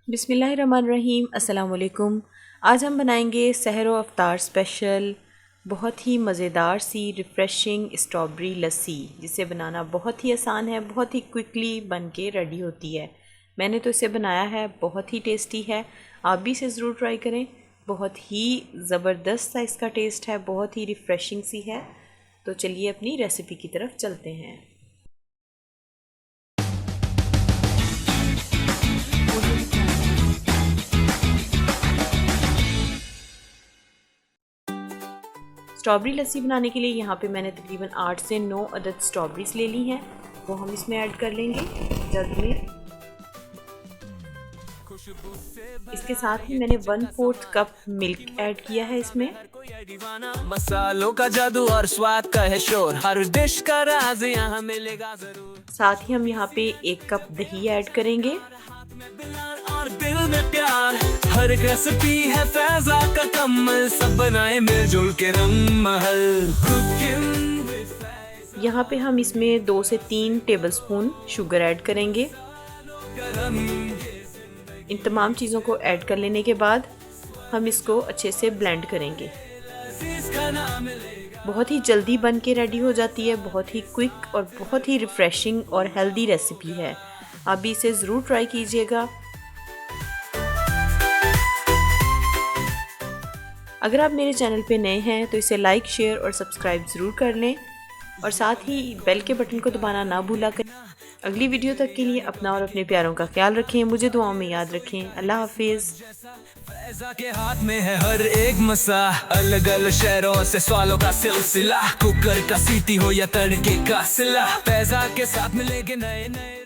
बिस्मिल्लाहिर्रहमानिर्रहीम। अस्सलाम वालेकुम। आज हम बनाएंगे सहर व अफ्तार स्पेशल बहुत ही मज़ेदार सी रिफ़्रेशिंग स्ट्रॉबेरी लस्सी, जिसे बनाना बहुत ही आसान है, बहुत ही क्विकली बन के रेडी होती है। मैंने तो इसे बनाया है, बहुत ही टेस्टी है। आप भी इसे ज़रूर ट्राई करें। बहुत ही ज़बरदस्त सा इसका टेस्ट है, बहुत ही रिफ़्रेशिंग सी है। तो चलिए अपनी रेसिपी की तरफ चलते हैं। स्ट्रॉबेरी लस्सी बनाने के लिए यहाँ पे मैंने तकरीबन 8 से 9 अदद स्ट्रॉबेरीज ले ली हैं, वो हम इसमें ऐड कर लेंगे जग में। इसके साथ ही मैंने 1/4 कप मिल्क ऐड किया है इसमें। मसालों का जादू और स्वाद का है शोर, हर डिश का राज यहाँ मिलेगा जरूर। साथ ही हम यहाँ पे 1 कप दही ऐड करेंगे। और दिल में प्यार, हर एक रेसिपी है फैजा का कमल, सब बनाए मिलजुल के रंग महल। यहाँ पे हम इसमें 2 से 3 टेबलस्पून शुगर ऐड करेंगे। इन तमाम चीज़ों को ऐड कर लेने के बाद हम इसको अच्छे से ब्लेंड करेंगे। बहुत ही जल्दी बन के रेडी हो जाती है, बहुत ही क्विक और बहुत ही रिफ़्रेशिंग और हेल्दी रेसिपी है। आप भी इसे ज़रूर ट्राई कीजिएगा। अगर आप मेरे चैनल पे नए हैं तो इसे लाइक, शेयर और सब्सक्राइब ज़रूर कर लें और साथ ही बेल के बटन को दबाना ना भूला करें। अगली वीडियो तक के लिए अपना और अपने प्यारों का ख्याल रखें। मुझे दुआओं में याद रखें। अल्लाह हाफिज़। फैजा के हाथ में है हर एक मसा, अलग अलग शहरों से सवालों का सिलसिला, कुकर का सीटी हो या तड़के का सिला, फैजा के साथ मिलेंगे नए नए